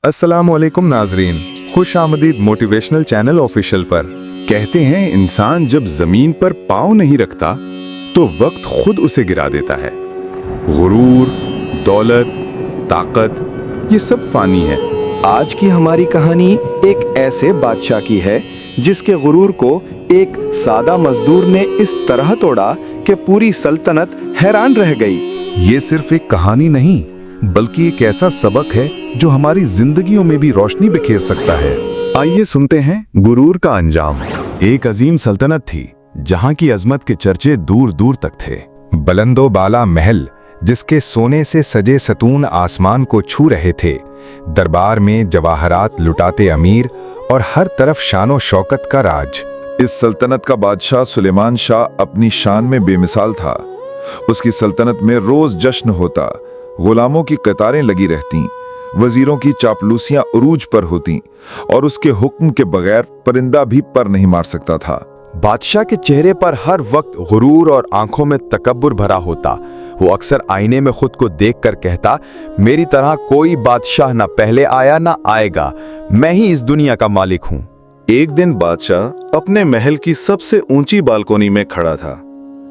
अस्सलामुअलैकुम नाजरीन, खुश आमदीद मोटिवेशनल चैनल ऑफिशियल पर। कहते हैं इंसान जब जमीन पर पांव नहीं रखता तो वक्त खुद उसे गिरा देता है। गुरूर, दौलत, ताकत ये सब फानी है। आज की हमारी कहानी एक ऐसे बादशाह की है जिसके गुरूर को एक सादा मजदूर ने इस तरह तोड़ा कि पूरी सल्तनत हैरान रह गई। ये सिर्फ एक कहानी नहीं बल्कि एक ऐसा सबक है जो हमारी जिंदगियों में भी रोशनी बिखेर सकता है। आइए सुनते हैं गुरूर का अंजाम। एक अजीम सल्तनत थी जहां की अजमत के चर्चे दूर दूर तक थे। बुलंदो बाला महल जिसके सोने से सजे सतून आसमान को छू रहे थे, दरबार में जवाहरात लुटाते अमीर और हर तरफ शानो शौकत का राज। इस सल्तनत का बादशाह सुलेमान शाह अपनी शान में बेमिसाल था। उसकी सल्तनत में रोज जश्न होता, गुलामों की कतारें लगी रहती, वजीरों की चापलूसियां उरूज पर होती और उसके हुक्म के बगैर परिंदा भी पर नहीं मार सकता था। बादशाह के चेहरे पर हर वक्त गुरूर और आंखों में तकब्बुर भरा होता। वो अक्सर आईने में खुद को देखकर कहता, मेरी तरह कोई बादशाह ना पहले आया ना आएगा, मैं ही इस दुनिया का मालिक हूँ। एक दिन बादशाह अपने महल की सबसे ऊंची बालकोनी में खड़ा था।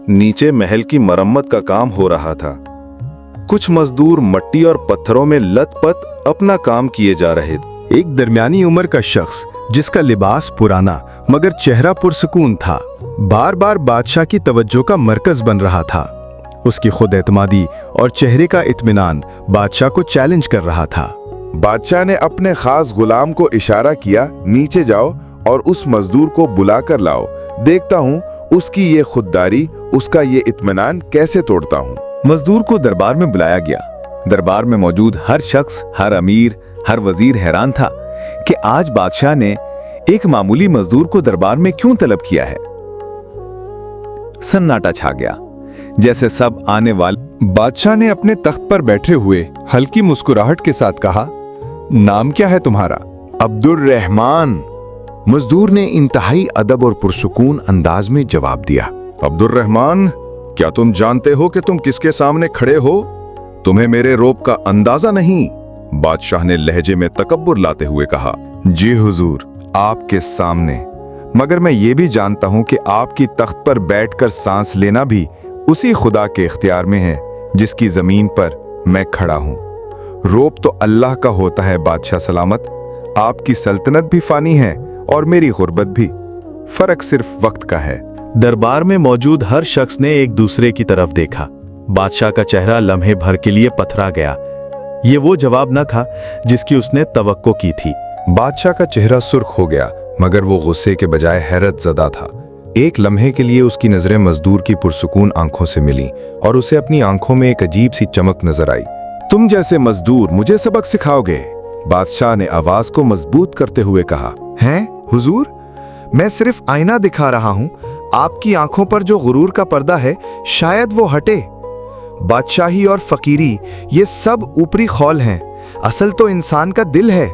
नीचे महल की मरम्मत का काम हो रहा था। कुछ मजदूर मट्टी और पत्थरों में लत-पत अपना काम किए जा रहे थे। एक दरमियानी उम्र का शख्स जिसका लिबास पुराना मगर चेहरा पुरसुकून था, बार बार बादशाह की तवज्जो का मरकज बन रहा था। उसकी खुद एतमादी और चेहरे का इत्मीनान बादशाह को चैलेंज कर रहा था। बादशाह ने अपने खास गुलाम को इशारा किया, नीचे जाओ और उस मजदूर को बुला कर लाओ। देखता हूँ उसकी ये खुददारी, उसका ये इत्मीनान कैसे तोड़ता हूँ। मजदूर को दरबार में बुलाया गया। दरबार में मौजूद हर शख्स, हर अमीर, हर वजीर हैरान था कि आज बादशाह ने एक मामूली मजदूर को दरबार में क्यों तलब किया है। सन्नाटा छा गया, जैसे सब आने वाले। बादशाह ने अपने तख्त पर बैठे हुए हल्की मुस्कुराहट के साथ कहा, नाम क्या है तुम्हारा? अब्दुर्रहमान। मजदूर ने इंतहाई अदब और पुरसुकून अंदाज में जवाब दिया। अब्दुर्रहमान, क्या तुम जानते हो कि तुम किसके सामने खड़े हो? तुम्हें मेरे रोब का अंदाजा नहीं? बादशाह ने लहजे में तकब्बुर लाते हुए कहा। जी हुजूर, आपके सामने, मगर मैं ये भी जानता हूँ कि आपकी तख्त पर बैठकर सांस लेना भी उसी खुदा के इख्तियार में है जिसकी जमीन पर मैं खड़ा हूँ। रोब तो अल्लाह का होता है बादशाह सलामत। आपकी सल्तनत भी फानी है और मेरी गुर्बत भी, फर्क सिर्फ वक्त का है। दरबार में मौजूद हर शख्स ने एक दूसरे की तरफ देखा। बादशाह का चेहरा लम्हे भर के लिए पथरा गया। ये वो जवाब न था जिसकी उसने तवक्को की थी। बादशाह का चेहरा सुर्ख हो गया, मगर वो गुस्से के बजाय हैरत ज़दा था। एक लम्हे के लिए उसकी नजरें मजदूर की पुरसुकून आंखों से मिली और उसे अपनी आंखों में एक अजीब सी चमक नजर आई। तुम जैसे मजदूर मुझे सबक सिखाओगे? बादशाह ने आवाज को मजबूत करते हुए कहा। हैं हुजूर, मैं सिर्फ आईना दिखा रहा हूं। आपकी आंखों पर जो गुरूर का पर्दा है शायद वो हटे। बादशाही और फकीरी ये सब ऊपरी खौल हैं, असल तो इंसान का दिल है।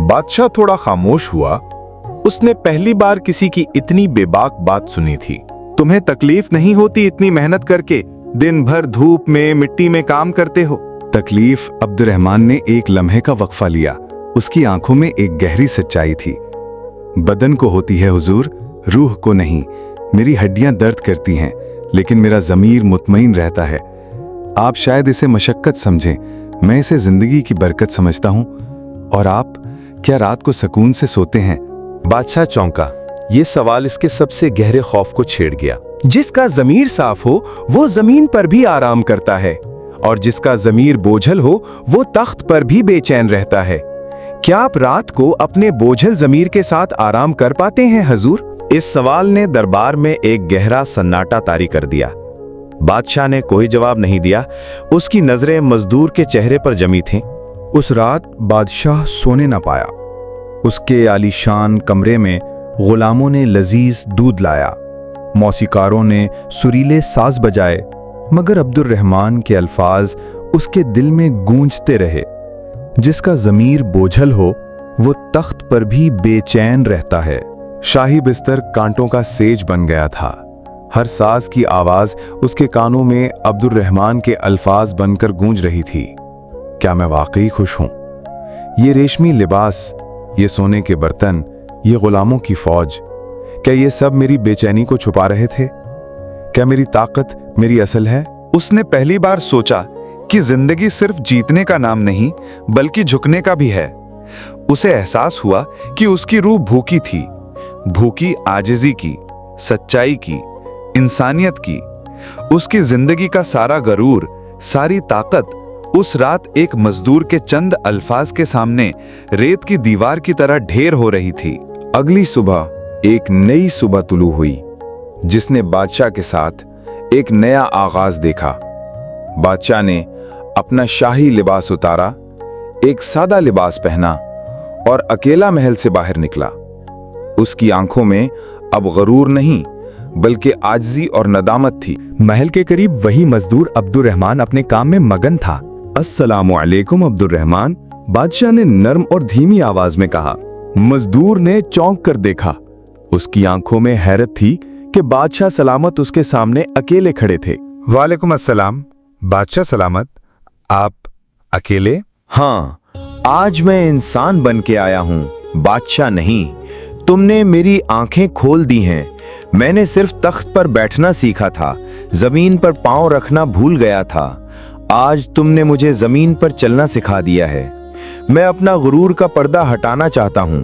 बादशाह थोड़ा खामोश हुआ। उसने पहली बार किसी की इतनी बेबाक बात सुनी थी। तुम्हें तकलीफ नहीं होती इतनी मेहनत करके? दिन भर धूप में मिट्टी में काम करते हो। तकलीफ? अब्दुर्रहमान ने एक लम्हे का वक्फा लिया। उसकी आंखों में एक गहरी सच्चाई थी। बदन को होती है हुजूर, रूह को नहीं। मेरी हड्डियां दर्द करती हैं लेकिन मेरा ज़मीर मुतमईन रहता है। आप शायद इसे मशक्कत समझें, मैं इसे जिंदगी की बरकत समझता हूँ। और आप क्या रात को सुकून से सोते हैं? बादशाह चौंका। ये सवाल इसके सबसे गहरे खौफ को छेड़ गया। जिसका ज़मीर साफ हो वो जमीन पर भी आराम करता है और जिसका ज़मीर बोझल हो वो तख्त पर भी बेचैन रहता है। क्या आप रात को अपने बोझल ज़मीर के साथ आराम कर पाते हैं हुजूर? इस सवाल ने दरबार में एक गहरा सन्नाटा तारी कर दिया। बादशाह ने कोई जवाब नहीं दिया। उसकी नजरें मजदूर के चेहरे पर जमी थीं। उस रात बादशाह सोने न पाया। उसके आलीशान कमरे में गुलामों ने लजीज दूध लाया, मौसीकारों ने सुरीले साज बजाए, मगर अब्दुर्रहमान के अल्फाज उसके दिल में गूंजते रहे। जिसका ज़मीर बोझल हो वो तख्त पर भी बेचैन रहता है। शाही बिस्तर कांटों का सेज बन गया था। हर साज की आवाज उसके कानों में अब्दुर्रहमान के अल्फाज बनकर गूंज रही थी। क्या मैं वाकई खुश हूं? ये रेशमी लिबास, ये सोने के बर्तन, ये गुलामों की फौज, क्या ये सब मेरी बेचैनी को छुपा रहे थे? क्या मेरी ताकत मेरी असल है? उसने पहली बार सोचा कि जिंदगी सिर्फ जीतने का नाम नहीं बल्कि झुकने का भी है। उसे एहसास हुआ कि उसकी रूह भूखी थी, भूखी आजिज़ी की, सच्चाई की, इंसानियत की। उसकी जिंदगी का सारा गरूर, सारी ताकत उस रात एक मजदूर के चंद अल्फाज के सामने रेत की दीवार की तरह ढेर हो रही थी। अगली सुबह एक नई सुबह तुलू हुई, जिसने बादशाह के साथ एक नया आगाज देखा। बादशाह ने अपना शाही लिबास उतारा, एक सादा लिबास पहना और अकेला महल से बाहर निकला। उसकी आंखों में अब गरूर नहीं बल्कि आजिज़ी और नदामत थी। महल के करीब वही मजदूर अब्दुर्रहमान अपने काम में मगन था। अस्सलामु अलैकुम अब्दुर्रहमान, बादशाह ने नर्म और धीमी आवाज में कहा। मजदूर ने चौंक कर देखा। उसकी आंखों में हैरत थी कि बादशाह सलामत उसके सामने अकेले खड़े थे। वालेकुम अस्सलाम। बादशाह सलामत, आप अकेले? हाँ, आज मैं इंसान बन के आया हूँ, बादशाह नहीं। तुमने मेरी आंखें खोल दी हैं। मैंने सिर्फ तख्त पर बैठना सीखा था, जमीन पर पांव रखना भूल गया था। आज तुमने मुझे जमीन पर चलना सिखा दिया है। मैं अपना गुरूर का पर्दा हटाना चाहता हूँ,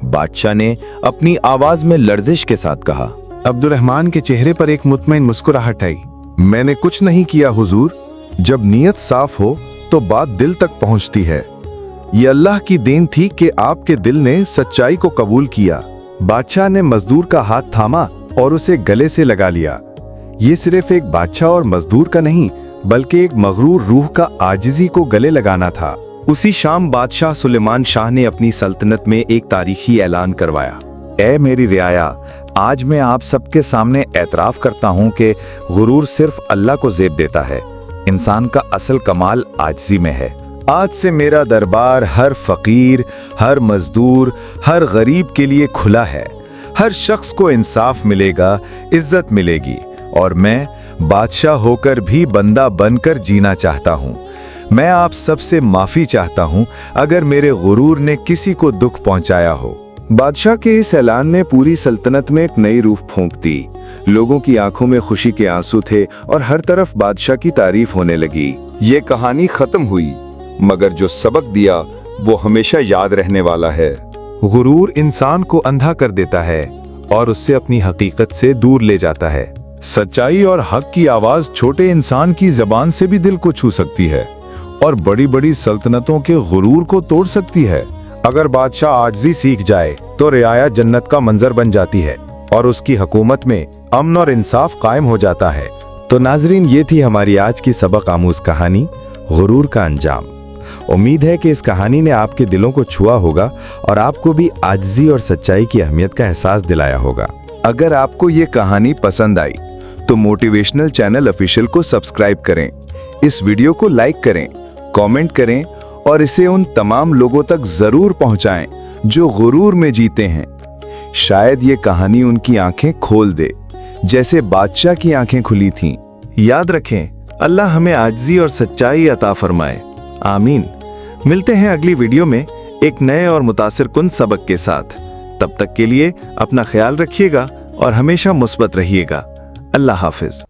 बादशाह ने अपनी आवाज में लर्जिश के साथ कहा। अब्दुर्रहमान के चेहरे पर एक मुतमईन मुस्कुराहट आई। मैंने कुछ नहीं किया हुजूर। जब नीयत साफ हो तो बात दिल तक पहुंचती है। ये अल्लाह की देन थी कि आपके दिल ने सच्चाई को कबूल किया। बादशाह ने मजदूर का हाथ थामा और उसे गले से लगा लिया। ये सिर्फ एक बादशाह और मजदूर का नहीं बल्कि एक मगरूर रूह का आजिज़ी को गले लगाना था। उसी शाम बादशाह सुलेमान शाह ने अपनी सल्तनत में एक तारीखी ऐलान करवाया। ए मेरी रियाया, आज मैं आप सबके सामने एतराफ़ करता हूँ कि गुरूर सिर्फ अल्लाह को ज़ेब देता है। इंसान का असल कमाल आजिज़ी में है। आज से मेरा दरबार हर फकीर, हर मजदूर, हर गरीब के लिए खुला है। हर शख्स को इंसाफ मिलेगा, इज्जत मिलेगी और मैं बादशाह होकर भी बंदा बनकर जीना चाहता हूँ। मैं आप सबसे माफ़ी चाहता हूँ अगर मेरे गुरूर ने किसी को दुख पहुँचाया हो। बादशाह के इस ऐलान ने पूरी सल्तनत में एक नई रूह फूंक दी। लोगों की आंखों में खुशी के आंसू थे और हर तरफ बादशाह की तारीफ होने लगी। ये कहानी खत्म हुई, मगर जो सबक दिया वो हमेशा याद रहने वाला है। गुरूर इंसान को अंधा कर देता है और उससे अपनी हकीकत से दूर ले जाता है। सच्चाई और हक की आवाज छोटे इंसान की जबान से भी दिल को छू सकती है और बड़ी बड़ी सल्तनतों के गुरूर को तोड़ सकती है। अगर बादशाह आजिज़ी सीख जाए तो रियाया जन्नत का मंजर बन जाती है और उसकी हुकूमत में अमन और इंसाफ कायम हो जाता है। तो नाजरीन, ये थी हमारी आज की सबक आमूज कहानी, गुरूर का अंजाम। उम्मीद है कि इस कहानी ने आपके दिलों को छुआ होगा और आपको भी आजिज़ी और सच्चाई की अहमियत का एहसास दिलाया होगा। अगर आपको ये कहानी पसंद आई तो मोटिवेशनल चैनल ऑफिशियल को सब्सक्राइब करें, इस वीडियो को लाइक करें, कमेंट करें और इसे उन तमाम लोगों तक जरूर पहुंचाएं जो गुरूर में जीते हैं। शायद ये कहानी उनकी आंखें खोल दे, जैसे बादशाह की आंखें खुली थीं। याद रखें, अल्लाह हमें आजिज़ी और सच्चाई अता फरमाए। आमीन। मिलते हैं अगली वीडियो में एक नए और मुतासिर कुन सबक के साथ। तब तक के लिए अपना ख्याल रखिएगा और हमेशा मुस्बत रहिएगा। अल्लाह हाफिज।